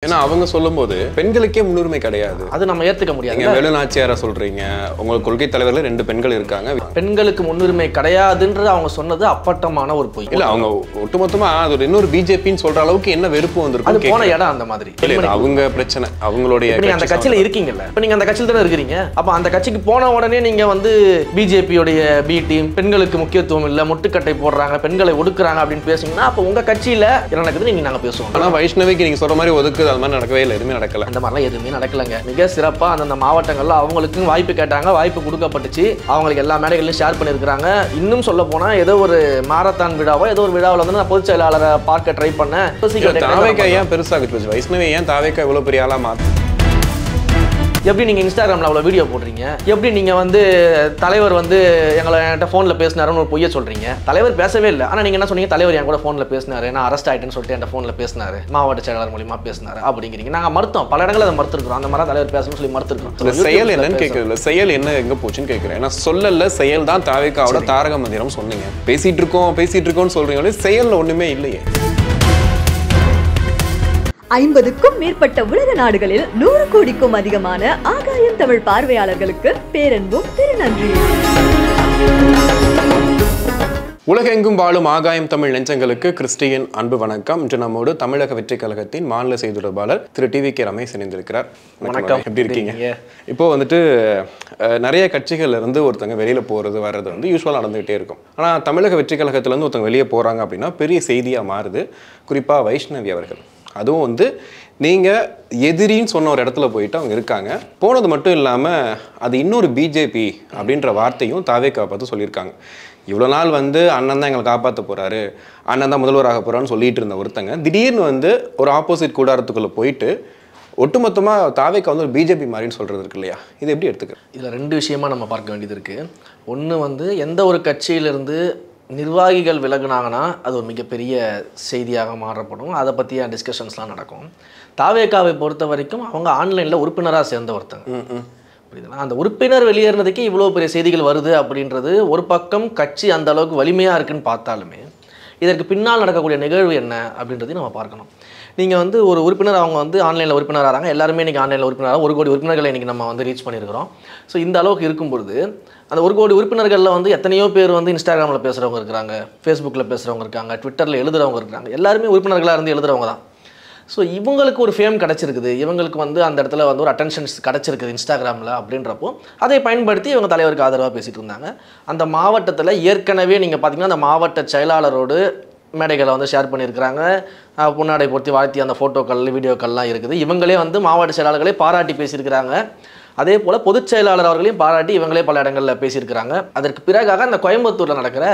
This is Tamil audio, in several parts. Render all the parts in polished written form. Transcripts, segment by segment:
ஏன்னா அவங்க சொல்லும்போது பெண்களுக்கே முன்னுரிமை கிடையாது. அது நம்ம ஏத்துக்க முடியாது. நீங்க வேலுநாச்சியாரை சொல்றீங்க, உங்களுக்கு கொள்கை தலைவர்கள் 2 பெண்கள் இருக்காங்க. பெண்களுக்கு முன்னுரிமை கிடையாதுன்றது அவங்க சொன்னது அப்பட்டமான ஒரு பொய். இல்ல அவங்க ஒட்டுமொத்தமா அது ஒரு இன்னொரு பிஜேபின்னு சொல்ற அளவுக்கு என்ன வெறுப்பு வந்திருக்கு. அது போன இடம் அந்த மாதிரி. அவங்க பிரச்சனை அவங்களுடைய. நீங்க அந்த கட்சியில இருக்கீங்கல்ல, இப்ப நீங்க அந்த கட்சியில தானே இருக்கீங்க. அப்ப அந்த கட்சிக்கு போன உடனே நீங்க வந்து பிஜேபியோடைய பி டீம் பெண்களுக்கு முக்கியத்துவம் இல்ல, முட்டுக்கட்டை போடுறாங்க, பெண்களை ஒடுக்குறாங்க அப்படின்னு பேசுனீங்கன்னா அப்ப உங்க கட்சியில என்ன நடக்குது நீங்க நாங்க பேசுவோம். ஆனா வைஷ்ணவிக்கு நீங்க சொல்ற மாதிரி ஒதுக்குது அது மாதிரி நடக்கவே இல்லை, எதுவுமே நடக்கல. அந்த மாதிரிலாம் எதுவுமே நடக்கலங்க. மிக சிறப்பா அந்த மாவட்டங்கள்ல அவங்களுக்கு வாய்ப்பு கேட்டாங்க, வாய்ப்பு கொடுக்கப்பட்டுச்சு. அவங்களுக்கு எல்லா மேடைகளையும் ஷேர் பண்ணியிருக்காங்க. இன்னும் சொல்ல போனா ஏதோ ஒரு மாரத்தான் விழாவோ ஏதோ ஒரு விழாவில் வந்து நான் பொதுச் செயலாளரை பார்க்க ட்ரை பண்ணேன். தாவேக்கா ஏன் பெருசாக வைஷ்ணவி ஏன் தாவேக்கா இவ்வளவு பெரிய ஆளா மாத்து? எப்படி நீங்கள் இன்ஸ்டாகிராமில் அவ்வளோ வீடியோ போடுறீங்க? எப்படி நீங்கள் வந்து தலைவர் வந்து என்கிட்ட ஃபோனில் பேசினாருன்னு ஒரு பொய்யை சொல்கிறீங்க? தலைவர் பேசவே இல்லை. ஆனால் நீங்கள் என்ன சொன்னீங்க? தலைவர் என் கூட ஃபோனில் பேசினாரு, நான் அரெஸ்ட் ஆகிட்டேன்னு சொல்லிட்டு என் ஃபோனில் பேசினாரு, மாவட்ட செயலாளர் மூலியமாக பேசினாரு அப்படிங்கிறீங்க. நாங்கள் மறுத்தோம், பல இடங்களில் அதை மறுத்துருக்கோம். அந்த மாதிரி தலைவர் பேசணும்னு சொல்லி மறுத்துருக்கோம். செயல் என்னன்னு கேட்கல, செயல் என்ன எங்கே போச்சுன்னு கேட்குறேன். ஏன்னா சொல்லல, செயல் தான் தாவேக்காவோட தாரக மந்திரம் சொன்னீங்க. பேசிட்டு இருக்கோம்னு சொல்றீங்களே, செயலில் ஒன்றுமே இல்லையே. 50க்கும் மேற்பட்ட உலக நாடுகளில் 100 கோடிக்கும் அதிகமான ஆகாயம் தமிழ் பார்வையாளர்களுக்கு பேரன்பும் திருநன்றி. உலகெங்கும் வாழும் ஆகாயம் தமிழ் நெஞ்சங்களுக்கு கிறிஸ்டியன் அன்பு வணக்கம். இன்று நம்மோடு தமிழக வெற்றி கழகத்தின் மாநில செய்தி தொடர்பாளர் திரு டிவிகே ரமேஷ் இணைந்திருக்கிறார். வணக்கம், எப்படி இருக்கீங்க? இப்போ வந்துட்டு நிறைய கட்சிகள்ல இருந்து ஒருத்தங்க வெளியில போறது வர்றது வந்து யூஸ்வலாக நடந்துகிட்டே இருக்கும். ஆனால் தமிழக வெற்றி கழகத்துல இருந்து ஒருத்தங்க வெளியே போறாங்க அப்படின்னா பெரிய செய்தியா மாறுது. குறிப்பா வைஷ்ணவி அவர்கள், அதுவும் வந்து நீங்கள் எதிரின்னு சொன்ன ஒரு இடத்துல போயிட்டு அவங்க இருக்காங்க. போனது மட்டும் இல்லாமல் அது இன்னொரு பிஜேபி அப்படின்ற வார்த்தையும் தாவேக்கா பார்த்து சொல்லியிருக்காங்க. இவ்வளோ நாள் வந்து அண்ணன் தான் எங்களை காப்பாற்ற போகிறாரு, அண்ணன் தான் முதல்வராக போகிறான்னு சொல்லிட்டு இருந்த ஒருத்தங்க திடீர்னு வந்து ஒரு ஆப்போசிட் கூடாரத்துக்குள்ளே போயிட்டு ஒட்டுமொத்தமாக தாவேக்கா வந்து ஒரு பிஜேபி மாதிரின்னு சொல்கிறது இருக்கு இல்லையா? இது எப்படி எடுத்துக்க? இதில் 2 விஷயமா நம்ம பார்க்க வேண்டியது இருக்குது. ஒன்று வந்து எந்த ஒரு கட்சியிலிருந்து நிர்வாகிகள் விலகுனாங்கன்னா அது ஒரு மிகப்பெரிய செய்தியாக மாறப்படும். அதை பற்றிய டிஸ்கஷன்ஸ்லாம் நடக்கும். தாவேக்காவை பொறுத்த வரைக்கும் அவங்க ஆன்லைனில் உறுப்பினராக சேர்ந்த ஒருத்தங்க. புரியுதுங்களா? அந்த உறுப்பினர் வெளியேறினதுக்கே இவ்வளோ பெரிய செய்திகள் வருது அப்படின்றது ஒரு பக்கம் கட்சி அந்த அளவுக்கு வலிமையாக இருக்குன்னு பார்த்தாலுமே இதற்கு பின்னால் நடக்கக்கூடிய நிகழ்வு என்ன அப்படின்றதையும் நம்ம பார்க்கணும். நீங்கள் வந்து ஒரு உறுப்பினர் அவங்க வந்து ஆன்லைனில் உறுப்பினர் ஆகிறாங்க. எல்லாருமே இன்றைக்கி ஆன்லைனில் உறுப்பினராக 1 கோடி உறுப்பினர்களை இன்றைக்கி நம்ம வந்து ரீச் பண்ணியிருக்கிறோம். ஸோ இந்த அளவுக்கு இருக்கும்பொழுது அந்த 1 கோடி உறுப்பினர்களில் வந்து எத்தனையோ பேர் வந்து இன்ஸ்டாகிராமில் பேசுகிறவங்க இருக்கிறாங்க, ஃபேஸ்புக்கில் பேசுகிறவங்க இருக்காங்க, ட்விட்டரில் எழுதுகிறவங்க இருக்காங்க. எல்லாருமே உறுப்பினர்களாக இருந்து எழுதுகிறவங்க தான். ஸோ இவங்களுக்கு ஒரு ஃபேம் கிடச்சிருக்குது, இவங்களுக்கு வந்து அந்த இடத்துல வந்து ஒரு அட்டென்ஷன்ஸ் கிடச்சிருக்குது இன்ஸ்டாகிராமில் அப்படின்றப்போ அதை பயன்படுத்தி இவங்க தலைவருக்கு ஆதரவாக பேசிகிட்டு இருந்தாங்க. அந்த மாவட்டத்தில் ஏற்கனவே நீங்கள் பார்த்தீங்கன்னா அந்த மாவட்ட செயலாளரோடு மேடைகளை வந்து ஷேர் பண்ணியிருக்கிறாங்க. பொன்னாடை பொருத்தி வாழ்த்தி அந்த ஃபோட்டோக்கள் வீடியோக்கள்லாம் இருக்குது. இவங்களே வந்து மாவட்ட செயலாளர்களே பாராட்டி பேசியிருக்கிறாங்க. அதே போல் பொதுச் செயலாளர் அவர்களையும் பாராட்டி இவங்களே பல இடங்களில் பேசியிருக்கிறாங்க. அதற்கு பிறகாக அந்த கோயம்புத்தூரில் நடக்கிற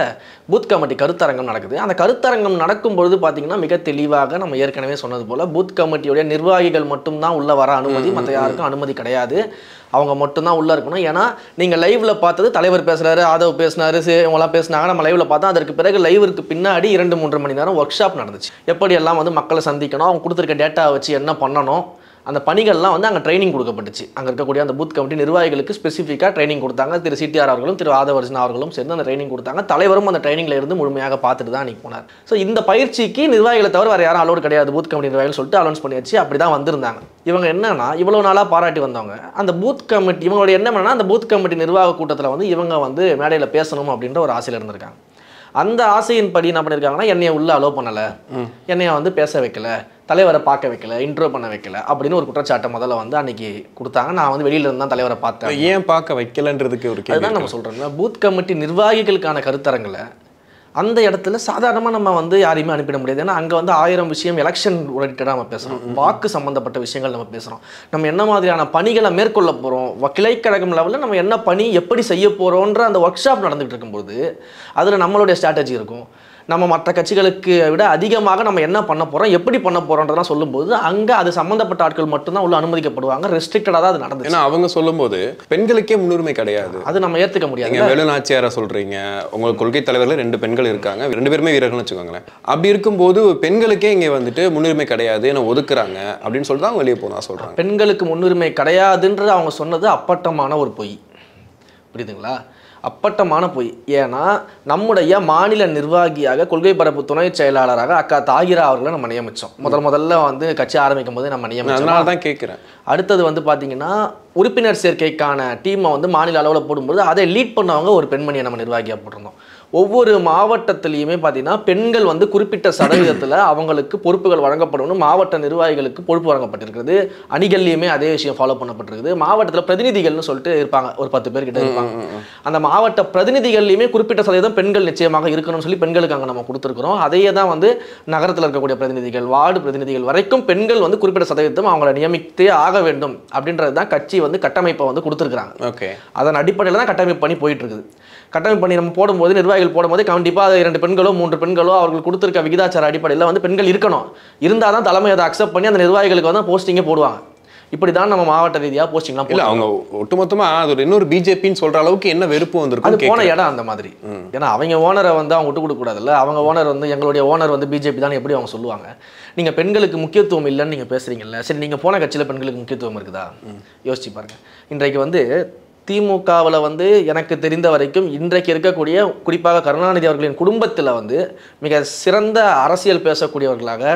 பூத் கமிட்டி கருத்தரங்கம் நடக்குது. அந்த கருத்தரங்கம் நடக்கும்பொழுது பார்த்திங்கன்னா மிக தெளிவாக நம்ம ஏற்கனவே சொன்னது போல் பூத் கமிட்டியுடைய நிர்வாகிகள் மட்டும்தான் உள்ளே வர அனுமதி, மற்ற யாருக்கும் அனுமதி கிடையாது. அவங்க மட்டும்தான் உள்ளே இருக்கணும். ஏன்னா நீங்கள் லைவில் பார்த்தது தலைவர் பேசுகிறாரு, ஆதவ் பேசினாரு, இவங்களாம் பேசினாங்க, நம்ம லைவில் பார்த்தோம். அதற்கு பிறகு லைவிற்கு பின்னாடி 2-3 மணி நேரம் ஒர்க் ஷாப் நடந்துச்சு. எப்படியெல்லாம் வந்து மக்களை சந்திக்கணும், அவங்க கொடுத்துருக்க டேட்டாவை வச்சு என்ன பண்ணணும், அந்த பணிகள்லாம் வந்து அங்கே ட்ரைனிங் கொடுக்கப்பட்டுச்சு. அங்கே இருக்கக்கூடிய அந்த பூத் கமிட்டி நிர்வாகிகளுக்கு ஸ்பெசிஃபிக்காக ட்ரைனிங் கொடுத்தாங்க. திரு சிடிஆர் அவர்களும் திரு ஆதவர்ஜன் அவர்களும் சேர்ந்து அந்த ட்ரைனிங் கொடுத்தாங்க. தலைவரும் அந்த ட்ரைனிங்கில் இருந்து முழுமையாக பார்த்துட்டு தான் அன்றைக்கி போனார். ஸோ இந்த பயிற்சிக்கு நிர்வாகிகளை தவிர வேறு யாரும் அலோடு கிடையாது பூத் கமிட்டி நிர்வாகிகள் சொல்லிட்டு அலௌன்ஸ் பண்ணியாச்சு. அப்படி தான் வந்திருந்தாங்க. இவங்க என்னன்னா இவ்வளோ நாளாக பாராட்டி வந்தவங்க அந்த பூத் கமிட்டி இவங்களுடைய என்ன பண்ணால் அந்த பூத் கமிட்டி நிர்வாக கூட்டத்தில் வந்து இவங்க வந்து மேடையில் பேசணும் அப்படின்ற ஒரு ஆசையில் இருந்திருக்காங்க. அந்த ஆசையின் படி என்ன பண்ணியிருக்காங்கன்னா என்னைய உள்ள அலோவ் பண்ணலை, என்னைய வந்து பேச வைக்கல, தலைவரை பார்க்க வைக்கல, இன்ட்ரோ பண்ண வைக்கல அப்படின்னு ஒரு குற்றச்சாட்டை முதல்ல வந்து அன்னைக்கு கொடுத்தாங்க. நான் வந்து வெளியில இருந்து தான் தலைவரை பார்த்தேன். ஏன் பார்க்க வைக்கலன்றதுக்கு ஒரு அதுதான் நம்ம சொல்கிறோம். பூத் கமிட்டி நிர்வாகிகளுக்கான கருத்தரங்களை அந்த இடத்துல சாதாரணமாக நம்ம வந்து யாரையுமே அனுப்பிட முடியாது. ஏன்னா அங்கே வந்து 1000 விஷயம் எலெக்ஷன் ரிலேட்டடாக நம்ம பேசுகிறோம், வாக்கு சம்மந்தப்பட்ட விஷயங்கள் நம்ம பேசுகிறோம், நம்ம என்ன மாதிரியான பணிகளை மேற்கொள்ள போகிறோம், கிளைக்கழகம் லெவலில் நம்ம என்ன பணி எப்படி செய்ய போகிறோன்ற அந்த ஒர்க் ஷாப் நடந்துகிட்டு இருக்கும்போது அதில் நம்மளுடைய ஸ்ட்ராட்டஜி இருக்கும். நம்ம மற்ற கட்சிகளுக்கு விட அதிகமாக நம்ம என்ன பண்ண போகிறோம், எப்படி பண்ண போகிறோன்றதெல்லாம் சொல்லும்போது அங்கே அது சம்மந்தப்பட்ட ஆட்கள் மட்டும்தான் உள்ள அனுமதிக்கப்படுவாங்க. ரெஸ்ட்ரிக்டடாக தான் அது நடந்தது. ஏன்னா அவங்க சொல்லும்போது பெண்களுக்கே முன்னுரிமை கிடையாது. அது நம்ம ஏற்றுக்க முடியாது. நீங்கள் வேலுநாச்சியாரை சொல்கிறீங்க, உங்களுக்கு கொள்கை தலைவர்கள் 2 பெண்கள் இருக்காங்க, 2 பேருமே வீரர்கள்னு வச்சுக்கோங்களேன். அப்படி இருக்கும்போது பெண்களுக்கே இங்கே வந்துட்டு முன்னுரிமை கிடையாது, ஏன்னா ஒதுக்குறாங்க அப்படின்னு சொல்லிட்டு தான் வெளியே போனா சொல்கிறாங்க. பெண்களுக்கு முன்னுரிமை கிடையாதுன்றது அவங்க சொன்னது அப்பட்டமான ஒரு பொய். புரியுதுங்களா? அப்பட்டமான பொய். ஏன்னா நம்முடைய மாநில நிர்வாகியாக கொள்கை பரப்பு துணை செயலாளராக அக்கா தாகிரா அவர்களை நம்ம நியமித்தோம். முதல்ல வந்து கட்சி ஆரம்பிக்கும் போது நம்ம நியமித்தோம். அதனால தான் கேட்குறேன். அடுத்தது வந்து பார்த்தீங்கன்னா உறுப்பினர் சேர்க்கைக்கான டீமை வந்து மாநில அளவில் போடும்போது அதை லீட் பண்ணவங்க ஒரு பெண்மணியை நம்ம நிர்வாகியாக போட்டிருந்தோம். ஒவ்வொரு மாவட்டத்திலையுமே பார்த்தீங்கன்னா பெண்கள் வந்து குறிப்பிட்ட சதவீதத்தில் அவங்களுக்கு பொறுப்புகள் வழங்கப்படும். மாவட்ட நிர்வாகிகளுக்கு பொறுப்பு வழங்கப்பட்டிருக்கிறது. அணிகள்லையுமே அதே விஷயம் ஃபாலோ பண்ணப்பட்டிருக்குது. மாவட்டத்தில் பிரதிநிதிகள்னு சொல்லிட்டு இருப்பாங்க, ஒரு 10 பேர் கிட்ட இருப்பாங்க. அந்த மாவட்ட பிரதிநிதிகள்லையுமே குறிப்பிட்ட சதவீதம் பெண்கள் நிச்சயமாக இருக்கணும்னு சொல்லி பெண்களுக்கு அங்கே நம்ம கொடுத்துருக்குறோம். அதையே தான் வந்து நகரத்தில் இருக்கக்கூடிய பிரதிநிதிகள், வார்டு பிரதிநிதிகள் வரைக்கும் பெண்கள் வந்து குறிப்பிட்ட சதவீதம் அவங்களை நியமித்தே ஆக வேண்டும் அப்படின்றது தான் கட்சி வந்து கட்டமைப்பை வந்து கொடுத்துருக்குறாங்க. ஓகே, அதன் அடிப்படையில் தான் கட்டமைப்பு பண்ணி போயிட்டு இருக்குது. கட்டமைப்பு பண்ணி நம்ம போடும்போது நிர்வாகிகள் போடும்போது கண்டிப்பாக 2 பெண்களோ 3 பெண்களோ அவர்கள் கொடுத்துருக்க விகிதாச்சார அடிப்படையில் வந்து பெண்கள் இருக்கணும். இருந்தால் தான் தலைமை அதை அக்செப்ட் பண்ணி அந்த நிர்வாகிகளுக்கு வந்து போஸ்டிங்கே போடுவாங்க. இப்படி தான் நம்ம மாவட்ட ரீதியாக போஸ்டிங்லாம் இல்லை அவங்க ஒட்டுமொத்தமாக அது ஒரு இன்னொரு பிஜேபின்னு சொல்கிற அளவுக்கு என்ன வெறுப்பு வந்திருக்கும். அது போன இடம் அந்த மாதிரி. ஏன்னா அவங்க ஓனரை வந்து அவங்க விட்டு கொடுக்கக்கூடாதுல்ல. அவங்க ஓனர் வந்து எங்களுடைய ஓனர் வந்து பிஜேபி தான் எப்படி அவங்க சொல்லுவாங்க. நீங்கள் பெண்களுக்கு முக்கியத்துவம் இல்லைன்னு நீங்கள் பேசுகிறீங்கல்ல, சரி நீங்கள் போன கட்சியில் பெண்களுக்கு முக்கியத்துவம் இருக்குதா யோசிச்சு பாருங்க. இன்றைக்கு வந்து திமுகவில் வந்து எனக்கு தெரிந்த வரைக்கும் இன்றைக்கு இருக்கக்கூடிய குறிப்பாக கருணாநிதி அவர்களின் குடும்பத்தில் வந்து மிக சிறந்த அரசியல் பேசக்கூடியவர்களாக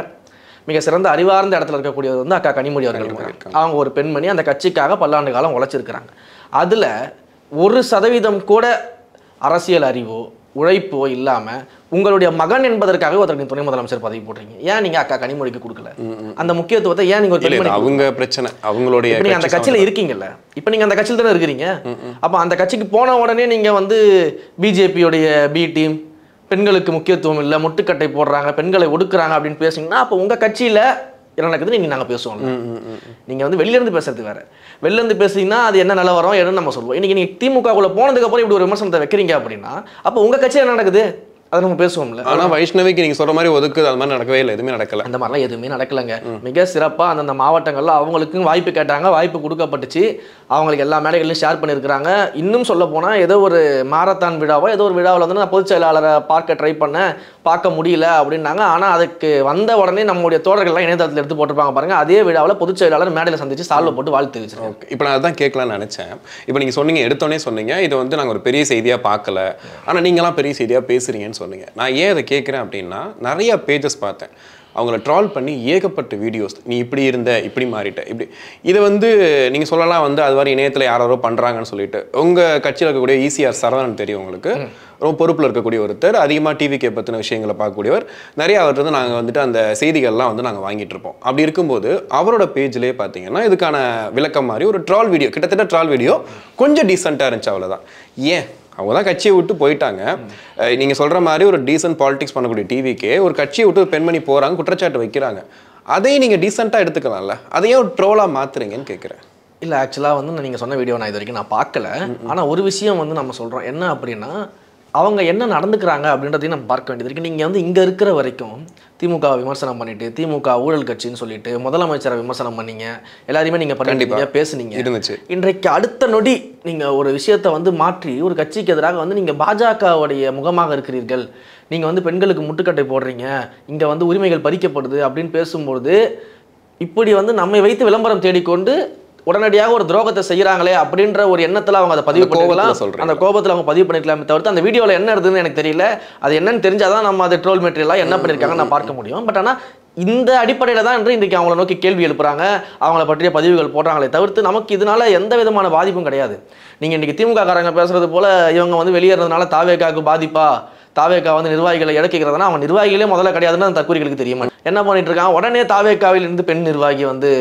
மிக சிறந்த அறிவார்ந்த இடத்துல இருக்கக்கூடியவர் வந்து அக்கா கனிமொழி அவர்கள் இருக்காங்க. அவங்க ஒரு பெண்மணி, அந்த கட்சிக்காக பல்லாண்டு காலம் உழைச்சிருக்கிறாங்க. அதில் 1% கூட அரசியல் அறிவோ உழைப்போ இல்லாமல் உங்களுடைய மகன் என்பதற்காக ஒருத்தருக்கு துணை முதலமைச்சர் பதவி போடுறீங்க. ஏன் நீங்கள் அக்கா கனிமொழிக்கு கொடுக்கல அந்த முக்கியத்துவத்தை? ஏன் நீங்கள் ஒரு பெண்மணி அவங்க பிரச்சனை அவங்களுடைய நீங்கள் அந்த கட்சியில் இருக்கீங்கல்ல, இப்போ நீங்கள் அந்த கட்சியில் தானே இருக்கிறீங்க. அப்போ அந்த கட்சிக்கு போன உடனே நீங்கள் வந்து பிஜேபியோடைய பி டீம் பெண்களுக்கு முக்கியத்துவம் இல்லை, முட்டுக்கட்டை போடுறாங்க, பெண்களை ஒடுக்குறாங்க அப்படின்னு பேசுங்கன்னா அப்போ உங்கள் கட்சியில் என்ன நடக்குதுன்னு நீங்கள் நாங்கள் பேசுவோம். நீங்கள் வந்து வெளிலேருந்து பேசுறது வேறு. வெளிலேருந்து பேசுறீங்கன்னா அது என்ன நிலவரம் என்னன்னு நம்ம சொல்லுவோம். இன்றைக்கி நீங்கள் திமுகவுக்குள்ள போனதுக்கப்புறம் இப்படி ஒரு விமர்சனத்தை வைக்கிறீங்க அப்படின்னா அப்போ உங்கள் கட்சியில் என்ன நடக்குது அதை நம்ம பேசுவோம்ல. ஆனால் வைஷ்ணவிக்கு நீங்கள் சொல்கிற மாதிரி ஒதுக்குது அது மாதிரி நடக்கவே இல்லை, எதுவுமே நடக்கலை. அந்த மாதிரிலாம் எதுவுமே நடக்கலைங்க. மிக சிறப்பாக அந்தந்த மாவட்டங்களில் அவங்களுக்கும் வாய்ப்பு கேட்டாங்க, வாய்ப்பு கொடுக்கப்பட்டுச்சு. அவங்களுக்கு எல்லா மேடைகளையும் ஷேர் பண்ணியிருக்கிறாங்க. இன்னும் சொல்ல போனால் ஏதோ ஒரு மாரத்தான் விழாவோ ஏதோ ஒரு விழாவில் வந்து நான் பொதுச் செயலாளரை பார்க்க ட்ரை பண்ணேன், பார்க்க முடியல அப்படின்னாங்க. ஆனால் அதுக்கு வந்த உடனே நம்மளுடைய தோழர்கள்லாம் இணையதளத்தில் எடுத்து போட்டிருப்பாங்க பாருங்கள். அதே விழாவில் பொதுச் செயலாளர் மேடையில் சந்திச்சு சால்வை போட்டு வாழ்த்து தெரிவிச்சிருக்கோம். இப்போ நான் அதான் கேட்கலான்னு நினச்சேன். இப்போ நீங்கள் சொன்னீங்க, எடுத்தோடனே சொன்னீங்க இது வந்து நாங்கள் ஒரு பெரிய செய்தியாக பார்க்கல, ஆனால் நீங்களாம் பெரிய செய்தியாக பேசுகிறீங்கன்னு சொன்னீங்க. நான் ஏன் அதை கேட்குறேன் அப்படின்னா நிறைய பேஜஸ் பார்த்தேன், அவங்கள ட்ரால் பண்ணி ஏகப்பட்ட வீடியோஸ், நீ இப்படி இருந்த இப்படி மாறிட்ட இப்படி. இதை வந்து நீங்கள் சொல்லலாம் வந்து அது மாதிரி இணையத்தில் யாரோ பண்ணுறாங்கன்னு சொல்லிட்டு. உங்கள் கட்சியில் இருக்கக்கூடிய ஈசிஆர் சரவணன் தெரியும் உங்களுக்கு, ரொம்ப பொறுப்பில் இருக்கக்கூடிய ஒருத்தர், அதிகமாக டிவிக்கே பற்றின விஷயங்களை பார்க்கக்கூடியவர். நிறைய அவர்கிட்ட நாங்கள் வந்துட்டு அந்த செய்திகள்லாம் வந்து நாங்கள் வாங்கிட்டு இருப்போம். அப்படி இருக்கும்போது அவரோட பேஜ்லேயே பார்த்தீங்கன்னா இதுக்கான விளக்கம் மாதிரி ஒரு ட்ரால் வீடியோ, கிட்டத்தட்ட ட்ரால் வீடியோ கொஞ்சம் டீசெண்டாக இருந்துச்சு, அவ்வளோதான். ஏன் அவங்க தான் கட்சியை விட்டு போயிட்டாங்க. நீங்கள் சொல்கிற மாதிரி ஒரு டீசென்ட் பாலிடிக்ஸ் பண்ணக்கூடிய டிவிக்கே ஒரு கட்சியை விட்டு ஒரு பெண்மணி போகிறாங்க, குற்றச்சாட்டு வைக்கிறாங்க, அதையும் நீங்கள் டீசெண்டாக எடுத்துக்கலாம்ல, அதையும் ஒரு ட்ரோலாக மாற்றுறீங்கன்னு கேட்குறேன். இல்லை ஆக்சுவலாக வந்து நீங்கள் சொன்ன வீடியோ நான் இது வரைக்கும் நான் பார்க்கல. ஆனால் ஒரு விஷயம் வந்து நம்ம சொல்கிறோம் என்ன அப்படின்னா அவங்க என்ன நடந்துக்கிறாங்க அப்படின்றதையும் நம்ம பார்க்க வேண்டியது இருக்குது. நீங்கள் வந்து இங்கே இருக்கிற வரைக்கும் திமுக விமர்சனம் பண்ணிட்டு திமுக ஊழல் கட்சின்னு சொல்லிட்டு முதலமைச்சரை விமர்சனம் பண்ணீங்க, எல்லாரையுமே நீங்கள் பண்ணிட்டீங்க, பேசுனீங்க. இன்றைக்கு அடுத்த நொடி நீங்கள் ஒரு விஷயத்தை வந்து மாற்றி ஒரு கட்சிக்கு எதிராக வந்து நீங்கள் பாஜகவுடைய முகமாக இருக்கிறீர்கள், நீங்கள் வந்து பெண்களுக்கு முட்டுக்கட்டை போடுறீங்க, இங்கே வந்து உரிமைகள் பறிக்கப்படுது அப்படின்னு பேசும்பொழுது இப்படி வந்து நம்மை வைத்து விளம்பரம் தேடிக்கொண்டு உடனடியாக ஒரு துரோகத்தை செய்யறாங்களே அப்படின்ற ஒரு எண்ணத்தில் அவங்க அதை பதிவு பண்ணிக்கலாம். அந்த கோபத்தில் அவங்க பதிவு பண்ணிக்கலாமே தவிர்த்து அந்த வீடியோவில் என்ன இருக்குதுன்னு எனக்கு தெரியல. அது என்னன்னு தெரிஞ்சாதான் நம்ம அதை ட்ரோல் மெட்டீரியலாக என்ன பண்ணியிருக்காங்க நான் பார்க்க முடியும். பட் ஆனால் இந்த அடிப்படையில் தான் இன்றைக்கு அவங்கள நோக்கி கேள்வி எழுப்புறாங்க, அவங்கள பற்றிய பதிவுகள் போடுறாங்களே தவிர்த்து நமக்கு இதனால எந்த விதமான பாதிப்பும் கிடையாது. நீங்கள் இன்றைக்கி திமுக காரங்க பேசுறது போல இவங்க வந்து வெளியேறதுனால தாவேக்காவுக்கு பாதிப்பா, தாவேக்கா வந்து நிர்வாகிகளை இறக்கிறதுனா அவங்க நிர்வாகிகளே முதல்ல கிடையாதுன்னு அந்த தற்கூரிகளுக்கு தெரியுமா என்ன பண்ணிட்டு இருக்காங்க. உடனே தாவேக்காவில் இருந்து பெண் நிர்வாகி வந்து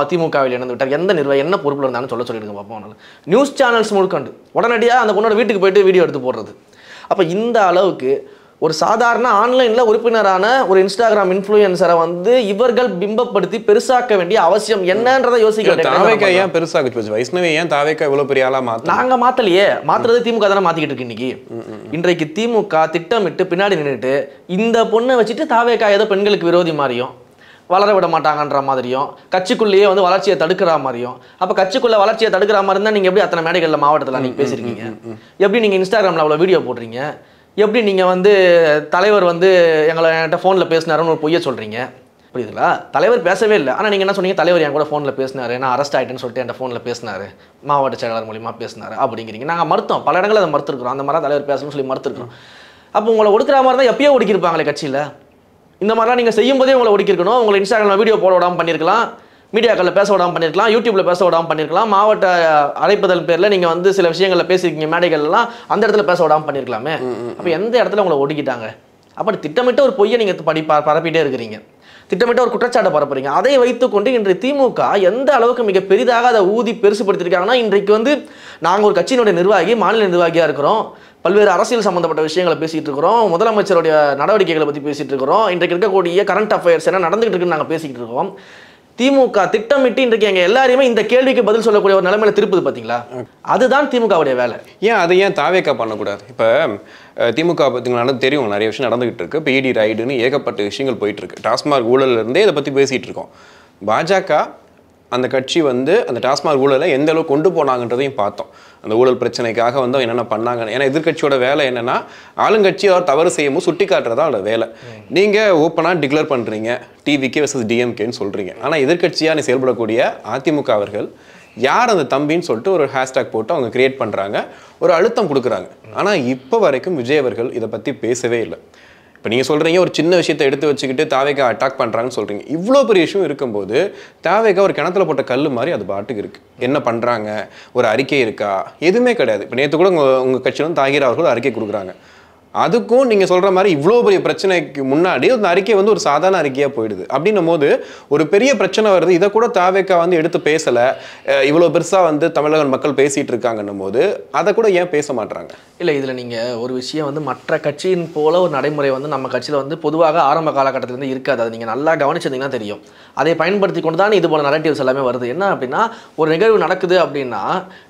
திமுகவில் இணைந்து விட்டார். எந்த நிர்வாகி என்ன பொறுப்பில் இருந்தாலும் சொல்லிடுங்க பார்ப்போம். நியூஸ் சேனல்ஸ் முழுக்கண்டு உடனடியாக அந்த பொண்ணோட வீட்டுக்கு போயிட்டு வீடியோ எடுத்து போடுறது. அப்போ இந்த அளவுக்கு ஒரு சாதாரண ஆன்லைனில் உறுப்பினரான ஒரு இன்ஸ்டாகிராம் இன்ஃப்ளூயன்சரை வந்து இவர்கள் பிம்பப்படுத்தி பெருசாக்க வேண்டிய அவசியம் என்னன்றதை யோசிக்க. ஏன் பெருசாக வைஷ்ணவி ஏன் தாவேக்கா இவ்வளோ பெரிய ஆளா மாற்ற? நாங்கள் மாற்றலையே, மாற்றுறது திமுக தானே மாற்றிக்கிட்டு இருக்கு. இன்னைக்கு இன்றைக்கு திமுக திட்டமிட்டு பின்னாடி நின்றுட்டு இந்த பொண்ணை வச்சுட்டு தாவேக்கா ஏதோ பெண்களுக்கு விரோதி மாதிரியும் வளர விட மாட்டாங்கன்ற மாதிரியும் கட்சிக்குள்ளேயே வந்து வளர்ச்சியை தடுக்கிற மாதிரியும். அப்போ கட்சிக்குள்ள வளர்ச்சியை தடுக்கிற மாதிரி இருந்தால் நீங்கள் எப்படி அத்தனை மேடைகளில் மாவட்டத்தில் நீங்கள் பேசியிருக்கீங்க? எப்படி நீங்கள் இன்ஸ்டாகிராமில் அவ்வளோ வீடியோ போடுறீங்க? எப்படி நீங்கள் வந்து தலைவர் வந்து என்கிட்ட ஃபோனில் பேசினாருன்னு ஒரு பொய்யை சொல்கிறீங்க? புரியுதுங்களா? தலைவர் பேசவே இல்லை. ஆனால் நீங்கள் என்ன சொன்னீங்க, தலைவர் என் கூட ஃபோனில் பேசினார், நான் அரெஸ்ட் ஆகிட்டேன்னு சொல்லிட்டு என் ஃபோனில் பேசினார், மாவட்ட செயலாளர் மூலியமாக பேசினார் அப்படிங்கிறீங்க. நாங்கள் மறுத்தோம், பல இடங்களில் அதை மறுத்துருக்குறோம். அந்த மாதிரி தலைவர் பேசணும்னு சொல்லி மறுத்துருக்கோம். அப்போ உங்களை ஒடுக்கிற மாதிரி தான் எப்பயோ ஒடுக்கியிருப்பாங்களே கட்சியில். இந்த மாதிரிலாம் நீங்கள் செய்யும்போதே உங்களை ஒடுக்கிருக்கணும். உங்களை இன்ஸ்டாகிராமில் வீடியோ போட விடாமல் பண்ணியிருக்கலாம், மீடியாக்களில் பேச விடாமல் பண்ணியிருக்கலாம், யூடியூப்பில் பேச விடாமல் பண்ணியிருக்கலாம், மாவட்ட அழைப்புதல் பேரில் நீங்கள் வந்து சில விஷயங்களில் பேசியிருக்கீங்க மேடைகள்லாம், அந்த இடத்துல பேச விடாமல் பண்ணியிருக்கலாமே. அப்போ எந்த இடத்துல உங்களை ஒடுக்கிட்டாங்க? அப்படி திட்டமிட்ட ஒரு பொய்யை நீங்கள் பரப்பிட்டே இருக்கிறீங்க, திட்டமிட்ட ஒரு குற்றச்சாட்டை பரப்புறீங்க. அதை வைத்துக்கொண்டு இன்றைய திமுக எந்த அளவுக்கு மிக பெரிதாக அதை ஊதி பெருசுபடுத்திருக்காங்கன்னா, இன்றைக்கு வந்து நாங்கள் ஒரு கட்சியினுடைய நிர்வாகி, மாநில நிர்வாகியாக இருக்கிறோம், பல்வேறு அரசியல் சம்பந்தப்பட்ட விஷயங்களை பேசிகிட்டு இருக்கிறோம், முதலமைச்சருடைய நடவடிக்கைகளை பற்றி பேசிகிட்டு இருக்கிறோம், இன்றைக்கு இருக்கக்கூடிய கரண்ட் அஃபேர்ஸ் என்ன நடந்துகிட்டு இருக்குன்னு நாங்கள் பேசிக்கிட்டு இருக்கோம். திமுக திட்டமிட்டு இன்றைக்கு எங்க எல்லாரையுமே இந்த கேள்விக்கு பதில் சொல்லக்கூடிய ஒரு நிலைமையில திருப்புது பார்த்தீங்களா? அதுதான் திமுகவுடைய வேலை. அதை ஏன் தாவேக்கா பண்ணக்கூடாது? இப்போ திமுக பார்த்தீங்கன்னா தெரியும், நிறைய விஷயம் நடந்துகிட்டு இருக்கு. இப்போ இடி ரைடுன்னு ஏகப்பட்ட விஷயங்கள் போயிட்டு இருக்கு. டாஸ்மாக் ஊழல்ல இருந்தே இதை பற்றி பேசிட்டு இருக்கோம். பாஜக அந்த கட்சி வந்து அந்த டாஸ்மாக் ஊழலை எந்த அளவுக்கு கொண்டு போனாங்கன்றதையும் பார்த்தோம். அந்த ஊழல் பிரச்சனைக்காக வந்து என்னென்ன பண்ணாங்க. ஏன்னா எதிர்கட்சியோட வேலை என்னன்னா, ஆளுங்கட்சி அவர் தவறு செய்யும்போது சுட்டி காட்டுறதா அவரோட வேலை. நீங்கள் ஓப்பனாக டிக்ளேர் பண்ணுறீங்க டிவிகே வெர்சஸ் டிஎம்கேன்னு சொல்கிறீங்க. ஆனால் எதிர்கட்சியாக நீ செயல்படக்கூடிய அதிமுக அவர்கள் யார் அந்த தம்பின்னு சொல்லிட்டு ஒரு ஹேஷ்டாக் போட்டு அவங்க கிரியேட் பண்ணுறாங்க, ஒரு அழுத்தம் கொடுக்குறாங்க. ஆனால் இப்போ வரைக்கும் விஜய் அவர்கள் இதை பற்றி பேசவே இல்லை. இப்போ நீங்கள் சொல்கிறீங்க ஒரு சின்ன விஷயத்தை எடுத்து வச்சுக்கிட்டு தாவேக்கா அட்டாக் பண்ணுறாங்கன்னு சொல்கிறீங்க. இவ்வளோ பெரிய விஷயம் இருக்கும்போது தாவேக்கா ஒரு கிணத்துல போட்ட கல் மாதிரி அது பாட்டுக்கு இருக்குது. என்ன பண்ணுறாங்க, ஒரு அறிக்கை இருக்கா? எதுவுமே கிடையாது. இப்போ நேற்று கூட உங்கள் கட்சியிலும் தாகிரா அவர்கள் அறிக்கை கொடுக்குறாங்க. அதுக்கும் நீங்கள் சொல்கிற மாதிரி இவ்வளோ பெரிய பிரச்சனைக்கு முன்னாடி அந்த அறிக்கை வந்து ஒரு சாதாரண அறிக்கையாக போயிடுது. அப்படின்னும் போது ஒரு பெரிய பிரச்சனை வருது, இதை கூட தாவேக்கா வந்து எடுத்து பேசலை, இவ்வளோ பெருசாக வந்து தமிழக மக்கள் பேசிகிட்டு இருக்காங்கன்னும் போது அதை கூட ஏன் பேச மாட்டாங்க? இல்லை, இதில் நீங்கள் ஒரு விஷயம் வந்து மற்ற கட்சியின் போல ஒரு நடைமுறை வந்து நம்ம கட்சியில் வந்து பொதுவாக ஆரம்ப காலகட்டத்திலேருந்து இருக்காது. அது நீங்கள் நல்லா கவனிச்சிருந்தீங்கன்னா தெரியும். அதை பயன்படுத்தி கொண்டு தான் இது போல நரேட்டிவ்ஸ் எல்லாமே வருது. என்ன அப்படின்னா, ஒரு நிகழ்வு நடக்குது அப்படின்னா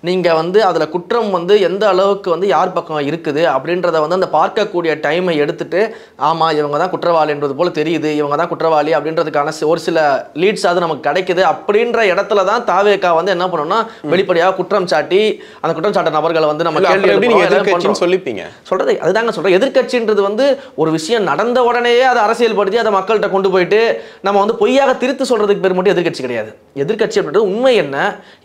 நீங்கள் வந்து அதில் குற்றம் வந்து எந்த அளவுக்கு வந்து யார் பக்கம் இருக்குது அப்படின்றத வந்து அந்த பார்க்கக்கூடிய டைமை எடுத்துட்டு, ஆமாம் இவங்க தான் குற்றவாளின்றது போல் தெரியுது, இவங்க தான் குற்றவாளி அப்படின்றதுக்கான ஒரு சில லீட்ஸ் அது நமக்கு கிடைக்குது. அப்படின்ற இடத்துல தான் தாவேக்கா வந்து என்ன பண்ணணும்னா, வெளிப்படையாக குற்றம் சாட்டி அந்த குற்றம் சாட்ட நபர்களை வந்து நம்ம சொல்லிப்பீங்க சொல்றது. அதுதாங்க சொல்றேன். எதிர்கட்சின்றது வந்து ஒரு விஷயம் நடந்த உடனேயே அதை அரசியல் படுத்தி அதை மக்கள்கிட்ட கொண்டு போயிட்டு நம்ம வந்து பொய்யாக திருத்து சொல்றதுக்கு பேர் மட்டும் எதிர்கட்சி கிடையாது. எதிர்கட்சி அப்படின்றது உண்மை என்ன,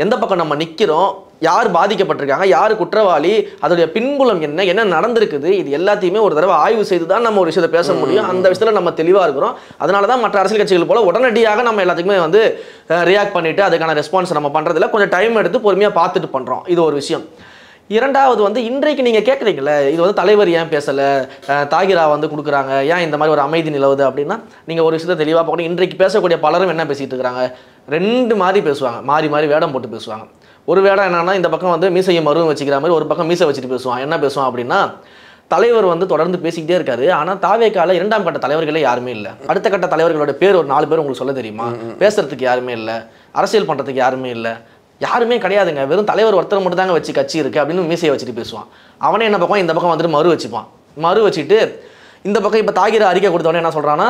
எந்த பக்கம் நம்ம நிற்கிறோம், யார் பாதிக்கப்பட்டிருக்காங்க, யார் குற்றவாளி, அதோடைய பின்புலம் என்ன, என்ன நடந்திருக்குது, இது எல்லாத்தையுமே ஒரு தடவை ஆய்வு செய்து தான் நம்ம ஒரு விஷயத்தை பேச முடியும். அந்த விஷயத்தில் நம்ம தெளிவாக இருக்கிறோம். அதனால தான் மற்ற அரசியல் கட்சிகள் போல உடனடியாக நம்ம எல்லாத்துக்குமே வந்து ரியாக்ட் பண்ணிட்டு அதுக்கான ரெஸ்பான்ஸ் நம்ம பண்ணுறதில்ல. கொஞ்சம் டைம் எடுத்து பொறுமையாக பார்த்துட்டு பண்ணுறோம். இது ஒரு விஷயம். இரண்டாவது வந்து இன்றைக்கு நீங்கள் கேட்குறீங்களே, இது வந்து தலைவர் ஏன் பேசலை, தாகிரா வந்து கொடுக்குறாங்க, ஏன் இந்த மாதிரி ஒரு அமைதி நிலவுது அப்படின்னா, நீங்கள் ஒரு விஷயத்தை தெளிவாக பார்க்கணும். இன்றைக்கு பேசக்கூடிய பலரும் என்ன பேசிகிட்டு இருக்கிறாங்க, ரெண்டு மாதிரி பேசுவாங்க, மாறி மாறி வேடம் போட்டு பேசுவாங்க. ஒரு வேடம் என்னன்னா, இந்த பக்கம் வந்து மீசையை மருவம் வச்சுக்கிற மாதிரி, ஒரு பக்கம் மீசை வச்சுட்டு பேசுவான். என்ன பேசுவான் அப்படின்னா, தலைவர் வந்து தொடர்ந்து பேசிக்கிட்டே இருக்காரு, ஆனால் தாவேக்கால இரண்டாம் கட்ட தலைவர்களே யாருமே இல்லை. அடுத்த கட்ட தலைவர்களோட பேர் ஒரு 4 பேர் உங்களுக்கு சொல்ல தெரியுமா? பேசுறதுக்கு யாருமே இல்லை, அரசியல் பண்ணுறதுக்கு யாருமே இல்லை, யாருமே கிடையாதுங்க. வெறும் தலைவர் ஒருத்தர் மட்டும் தாங்க வச்சு கட்சி இருக்குது அப்படின்னு மீசையை வச்சுட்டு பேசுவான். அவனே என்ன பக்கம் இந்த பக்கம் வந்துட்டு மறு வச்சுப்பான். மறு வச்சுட்டு இந்த பக்கம் இப்போ தாகிரா அறிக்கை கொடுத்தவொடனே என்ன சொல்கிறான்னா,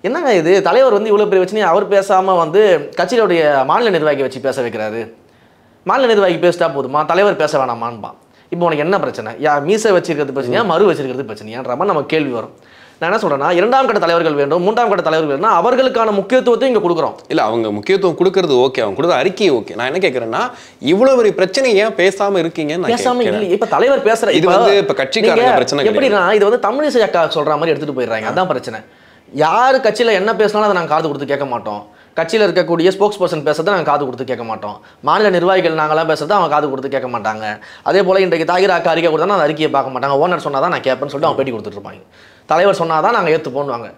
என்னங்க இது தலைவர் வந்து இவ்வளோ பெரிய வச்சுன்னு அவர் பேசாமல் வந்து கட்சியினுடைய மாநில நிர்வாகி வச்சு பேச வைக்கிறாரு, மாநில நிர்வாகி பேசிட்டா போதுமா, தலைவர் பேச வேணாமான்பான். இப்போ உனக்கு என்ன பிரச்சனை, மீசை வச்சிருக்கிறது பிரச்சனையா, மறு வச்சிருக்கிறது பிரச்சனையான்ற மாதிரி நம்ம கேள்வி வரும். நான் என்ன சொல்றேன்னா, இரண்டாம் கட்ட தலைவர்கள் வேண்டும், மூன்றாம் கட்ட தலைவர்கள் வேணும், அவர்களுக்கான முக்கியத்துவத்தையும் இங்க கொடுக்குறோம். இல்ல அவங்க முக்கியத்துவம் கொடுக்கறது ஓகே, அவங்க கொடுத்த அறிக்கை ஓகே. நான் என்ன கேட்கறேன்னா, இவ்வளவு ஒரு பிரச்சனை ஏன் பேசாம இருக்கீங்கன்னு பேசாம இல்லை. இப்ப தலைவர் பேசுற இது வந்து இப்ப கட்சிக்காரங்க பிரச்சனை எப்படின்னா, இது வந்து தமிழிசை அக்கா சொல்ற மாதிரி எடுத்துட்டு போயிடுறாங்க. அதான் பிரச்சனை. யாரு கட்சியில என்ன பேசினாலும் அதை நாங்கள் காது கொடுத்து கேட்க மாட்டோம். கட்சியில் இருக்கக்கூடிய ஸ்போக்ஸ் பர்சன் பேசுறதை நாங்கள் காது கொடுத்து கேட்க மாட்டோம். மாநில நிர்வாகிகள் நாங்களாம் பேசுறதை அவங்க காது கொடுத்து கேட்க மாட்டாங்க. அதே போல இன்றைக்கு தாகிரா அக்கா அறிக்கை கொடுத்தா அந்த அறிக்கையை பார்க்க மாட்டாங்க. ஓனர் சொன்னாதான் நான் கேட்பேன்னு சொல்லிட்டு அவங்க பேட்டி கொடுத்துட்டு இருப்பாங்க. தலைவர் சொன்னாதான் நாங்கள் ஏற்று போடுவாங்க.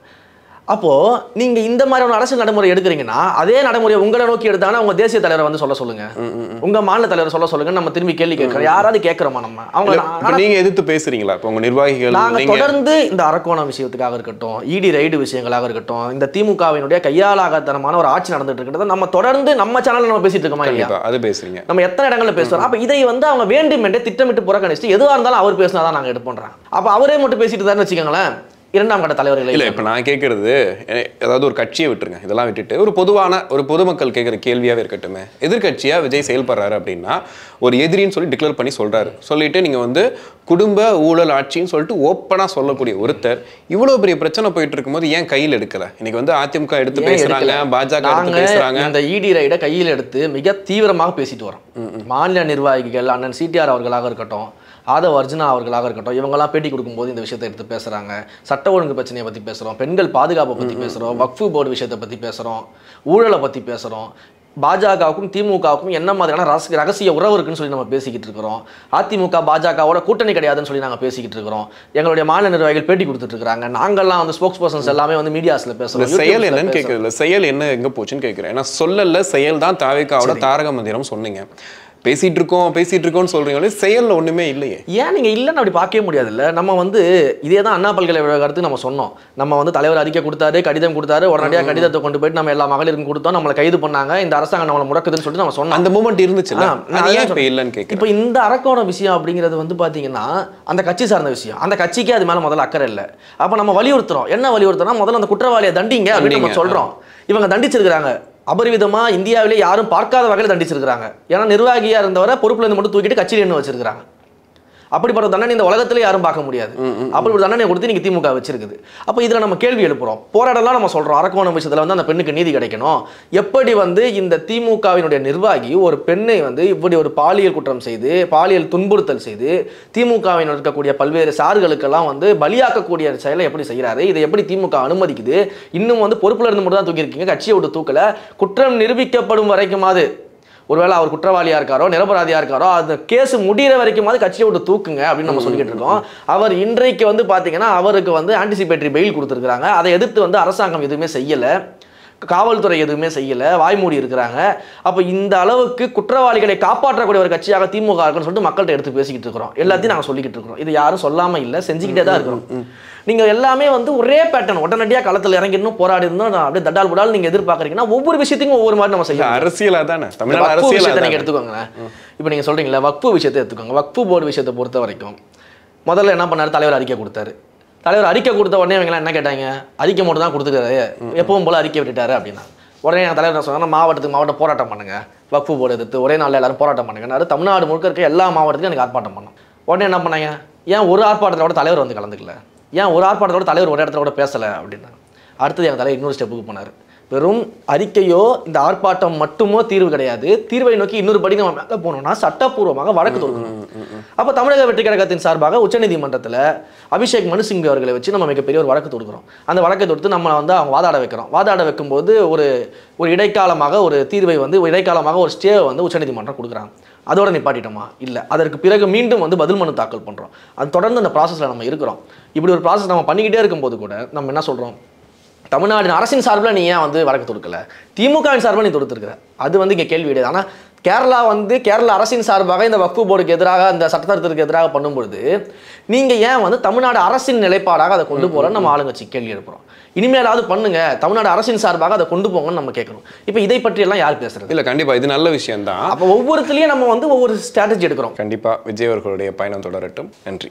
அப்போது நீங்கள் இந்த மாதிரி ஒரு அரசியல் நடைமுறை எடுக்கிறீங்கன்னா, அதே நடைமுறையை உங்களை நோக்கி எடுத்தாங்கன்னா உங்கள் தேசிய தலைவரை வந்து சொல்ல சொல்லுங்க, உங்கள் மாநில தலைவரை சொல்ல சொல்லுங்க. நம்ம திரும்பி கேள்வி கேட்குறோம், யாராவது கேட்குறோமா நம்ம? அவங்க நீங்கள் எதிர்த்து பேசுறீங்களா? இப்போ உங்கள் நிர்வாகிகள் நாங்கள் தொடர்ந்து இந்த அரக்கோணம் விஷயத்துக்காக இருக்கட்டும், இடி ரைடு விஷயங்களாக இருக்கட்டும், இந்த திமுகவினுடைய கையாளாகத்தனமான ஒரு ஆட்சி நடந்துட்டு இருக்கிறது நம்ம தொடர்ந்து நம்ம சேனலில் நம்ம பேசிட்டு இருக்கோமா இல்லையா? அது பேசுறீங்க. நம்ம எத்தனை இடங்களில் பேசுகிறோம். அப்போ இதை வந்து அவங்க வேண்டுமென்றே திட்டமிட்டு புறக்கணிச்சுட்டு எதுவாக இருந்தாலும் அவர் பேசினா தான் நாங்கள் எடுப்போன்றாங்க. அப்போ அவரே மட்டும் பேசிட்டு தான் வச்சுக்கோங்களேன். இரண்டாம் கட்ட தலைவர்களே இல்லை. இப்போ நான் கேட்கறது, அதாவது ஒரு கட்சியை விட்டுருங்க, இதெல்லாம் விட்டுட்டு ஒரு பொதுவான ஒரு பொதுமக்கள் கேட்குற கேள்வியாகவே இருக்கட்டுமே. எதிர்கட்சியாக விஜய் செயல்படுறாரு அப்படின்னா ஒரு எதிரின்னு சொல்லி டிக்ளேர் பண்ணி சொல்கிறாரு. சொல்லிட்டு நீங்கள் வந்து குடும்ப ஊழல் ஆட்சின்னு சொல்லிட்டு ஓப்பனாக சொல்லக்கூடிய ஒருத்தர் இவ்வளோ பெரிய பிரச்சனை போயிட்டு இருக்கும்போது ஏன் கையில் எடுக்கல? இன்னைக்கு வந்து அதிமுக எடுத்து பேசுறாங்க, பாஜக எடுத்து பேசுறாங்க. இந்த இடி ரைடை கையில் எடுத்து மிக தீவிரமாக பேசிட்டு வரோம். மாநில நிர்வாகிகள் அண்ணன் சிடிஆர் அவர்களாக இருக்கட்டும், ஆதவ் அர்ஜுனா அவர்களாக இருக்கட்டும், இவங்கெல்லாம் பேட்டி கொடுக்கும்போது இந்த விஷயத்தை எடுத்து பேசுறாங்க. சட்ட ஒழுங்கு பிரச்சனையை பற்றி பேசுகிறோம், பெண்கள் பாதுகாப்பை பற்றி பேசுகிறோம், வக்ஃபு போர்டு விஷயத்தை பற்றி பேசுகிறோம், ஊழலை பற்றி பேசுகிறோம், பாஜகவுக்கும் திமுகவுக்கும் என்ன மாதிரியான ரகசிய உறவு இருக்குன்னு சொல்லி நம்ம பேசிக்கிட்டு இருக்கிறோம். அதிமுக பாஜகவோட கூட்டணி கிடையாதுன்னு சொல்லி நாங்கள் பேசிக்கிட்டு இருக்கிறோம். எங்களுடைய மாநில நிர்வாகிகள் பேட்டி கொடுத்துட்டு இருக்காங்க. நாங்கள்லாம் வந்து ஸ்போக்ஸ் பர்சன்ஸ் எல்லாமே வந்து மீடியாஸில் பேசுகிறோம். செயல் என்னன்னு கேட்கறதில்ல, செயல் என்ன எங்கே போச்சுன்னு கேட்குறேன். ஏன்னா சொல்லல, செயல் தான் தாவேக்காவோட தாரக மந்திரம் சொன்னீங்க. பேசிட்டு இருக்கோம்னு சொல்றீங்களே, செயல்ல ஒண்ணுமே இல்லையே. ஏன் நீங்க இல்லைன்னு அப்படி பார்க்கவே முடியாது. இல்லை, நம்ம வந்து இதே தான் அண்ணா பல்கலைக்கழகத்துக்கு நம்ம சொன்னோம். நம்ம வந்து தலைவர் அறிக்கை கொடுத்தாரு, கடிதம் கொடுத்தாரு, உடனடியாக கடிதத்தை கொண்டு போயிட்டு நம்ம எல்லா மகளிருக்கும் கொடுத்தோம், நம்மளை கைது பண்ணாங்க, இந்த அரசாங்கம் நம்மளை முடக்குதுன்னு சொல்லிட்டு நம்ம சொன்னோம். அந்த மூமெண்ட் இருந்துச்சுல்ல, இப்போ இல்லைன்னு கேட்குறேன். இப்போ இந்த அரக்கோட விஷயம் அப்படிங்கிறது வந்து பார்த்தீங்கன்னா அந்த கட்சி சார்ந்த விஷயம். அந்த கட்சிக்கே அது மேலே முதல்ல அக்கறை இல்லை. அப்போ நம்ம வலியுறுத்துறோம். என்ன வலியுறுத்துறோம்? முதல்ல அந்த குற்றவாளியை தண்டிங்க அப்படின்னு நம்ம சொல்றோம். இவங்க தண்டிச்சிருக்கிறாங்க. அபரிவிதமாக இந்தியாவிலே யாரும் பார்க்காத வகையில் தண்டிச்சிருக்கிறாங்க. ஏன்னா நிர்வாகியாக இருந்தவரை பொறுப்புலேருந்து மட்டும் தூக்கிட்டு கட்சியில் என்ன வச்சிருக்கிறாங்க. அப்படிப்பட்ட தண்டனை இந்த உலகத்திலே யாரும் பார்க்க முடியாது. அப்படி ஒரு தண்டனை கொடுத்து நீங்க திமுக வச்சிருக்குது. அப்போ இதில் நம்ம கேள்வி எழுப்புறோம், போராடலாம் நம்ம சொல்றோம். அரக்கோணம் விஷயத்தில் வந்து அந்த பெண்ணுக்கு நீதி கிடைக்கணும். எப்படி வந்து இந்த திமுகவினுடைய நிர்வாகி ஒரு பெண்ணை வந்து இப்படி ஒரு பாலியல் குற்றம் செய்து, பாலியல் துன்புறுத்தல் செய்து, திமுகவின் இருக்கக்கூடிய பல்வேறு சார்களுக்கெல்லாம் வந்து பலியாக்கக்கூடிய செயலை எப்படி செய்கிறாரு? இதை எப்படி திமுக அனுமதிக்குது? இன்னும் வந்து பொறுப்புல இருந்து மட்டும் தான் தூக்கியிருக்கீங்க, கட்சியை விட்டு தூக்கல. குற்றம் நிரூபிக்கப்படும் வரைக்குமாவது, ஒருவேளை அவர் குற்றவாளியா இருக்காரோ நிரபராதியா இருக்காரோ, அந்த கேஸ் முடிகிற வரைக்குமாவது கட்சியை விட்டு தூக்குங்க அப்படின்னு நம்ம சொல்லிக்கிட்டு இருக்கோம். அவர் இன்றைக்கு வந்து பார்த்தீங்கன்னா அவருக்கு வந்து ஆன்டிசிபேட்டரி பெயில் கொடுத்துருக்காங்க. அதை எதிர்த்து வந்து அரசாங்கம் எதுவுமே செய்யலை, காவல்துறை எதுவுமே செய்யலை, வாய்மூடி இருக்கிறாங்க. அப்போ இந்த அளவுக்கு குற்றவாளிகளை காப்பாற்றக்கூடிய ஒரு கட்சியாக திமுக இருக்குன்னு சொல்லிட்டு மக்கள்கிட்ட எடுத்து பேசிக்கிட்டு இருக்கிறோம். எல்லாத்தையும் நாங்கள் சொல்லிக்கிட்டு இருக்கிறோம். இது யாரும் சொல்லாமல் இல்லை, செஞ்சுக்கிட்டே தான் இருக்கிறோம். நீங்கள் எல்லாமே வந்து ஒரே பேட்டர்ன், உடனடியாக களத்தில் இறங்கிடணும், போராடி இருந்தோம், அப்படியே தட்டால் புடால் நீங்கள் எதிர்பார்க்குறீங்கன்னா ஒவ்வொரு விஷயத்தையும் ஒவ்வொரு மாதிரி நம்ம செய்யலாம். அரசியலாக தானே விஷயத்தை நீங்கள் எடுத்துக்கோங்க. இப்போ நீங்கள் சொல்கிறீங்களா வக்ஃபு விஷயத்தை எடுத்துக்கோங்க. வக்ஃபு போர்டு விஷயத்தை பொறுத்த வரைக்கும் முதல்ல என்ன பண்ணார்? தலைவர் அறிக்கை கொடுத்தாரு. தலைவர் அறிக்கை கொடுத்த உடனே இவங்களாம் என்ன கேட்டாங்க? அறிக்கை மட்டும் தான் கொடுத்துருக்காரு, எப்பவும் போல அறிக்கை விட்டுட்டாரு அப்படின்னா. உடனே என் தலைவர் என்ன சொன்னாங்கன்னா, மாவட்டம் போராட்டம் பண்ணுங்க, வக்ஃபு போர்டு எதிர்த்து ஒரே நாளில் எல்லாரும் போராட்டம் பண்ணுங்கன்னாரு. தமிழ்நாடு முழுக்க இருக்க எல்லா மாவட்டத்துக்கும் எனக்கு ஆர்ப்பாட்டம் பண்ணோம். உடனே என்ன பண்ணாங்க? ஏன் ஒரு ஆர்ப்பாட்டத்தோட தலைவர் வந்து கலந்துக்கல? ஏன் ஒரு ஆர்ப்பாட்டத்தோட தலைவர் ஒரு இடத்துல கூட பேசலை அப்படின்னா. அடுத்தது எங்கள் தலைவர் இன்னொரு ஸ்டெப்புக்கு போனார். வெறும் அறிக்கையோ இந்த ஆர்ப்பாட்டம் மட்டுமோ தீர்வு கிடையாது, தீர்வை நோக்கி இன்னொரு படி நம்ம மேலே போனோம்னா சட்டப்பூர்வமாக வழக்கு தொடுக்கணும். அப்போ தமிழக வெற்றிக் கழகத்தின் சார்பாக உச்சநீதிமன்றத்தில் அபிஷேக் மனு சிங்வி அவர்களை வச்சு நம்ம மிகப்பெரிய ஒரு வழக்கு தொடுக்கிறோம். அந்த வழக்கை தொடுத்து நம்ம வந்து அவங்க வாதாட வைக்கிறோம். வாதாட வைக்கும்போது ஒரு இடைக்காலமாக ஒரு தீர்வை வந்து இடைக்காலமாக ஒரு ஸ்டே வந்து உச்சநீதிமன்றம் கொடுக்குறாங்க. அதோட நிப்பாட்டிட்டோமா? இல்லை. அதற்கு பிறகு மீண்டும் வந்து பதில் மனு தாக்கல் பண்ணுறோம். அது தொடர்ந்து அந்த ப்ராசஸில் நம்ம இருக்கிறோம். இப்படி ஒரு ப்ராசஸ் நம்ம பண்ணிக்கிட்டே இருக்கும்போது கூட நம்ம என்ன சொல்கிறோம்? தமிழ்நாடு அரசின் சார்பில் நீ ஏன் வந்து வழக்கு தொடுக்கல? திமுகவின் சார்பில் நீ தொடுத்துருக்கிற. அது வந்து இங்கே கேள்வி கிடையாது. ஆனால் கேரளா அரசின் சார்பாக இந்த வக்ஃபு போர்டுக்கு எதிராக, அந்த சட்டத்திற்கு எதிராக பண்ணும்பொழுது நீங்கள் ஏன் வந்து தமிழ்நாடு அரசின் நிலைப்பாடாக அதை கொண்டு போகலன்னு நம்ம ஆளுங்கட்சி கேள்வி எழுப்புறோம். இனிமேலாவது பண்ணுங்க, தமிழ்நாடு அரசின் சார்பாக அதை கொண்டு போங்கன்னு நம்ம கேட்கணும். இப்போ இதை பற்றியெல்லாம் யார் பேசுறது? இல்லை, கண்டிப்பாக இது நல்ல விஷயம் தான். அப்போ ஒவ்வொருத்துலேயும் நம்ம வந்து ஒவ்வொரு ஸ்ட்ராட்டஜி எடுக்கிறோம். கண்டிப்பாக விஜய் அவர்களுடைய பயணம் தொடரட்டும். நன்றி.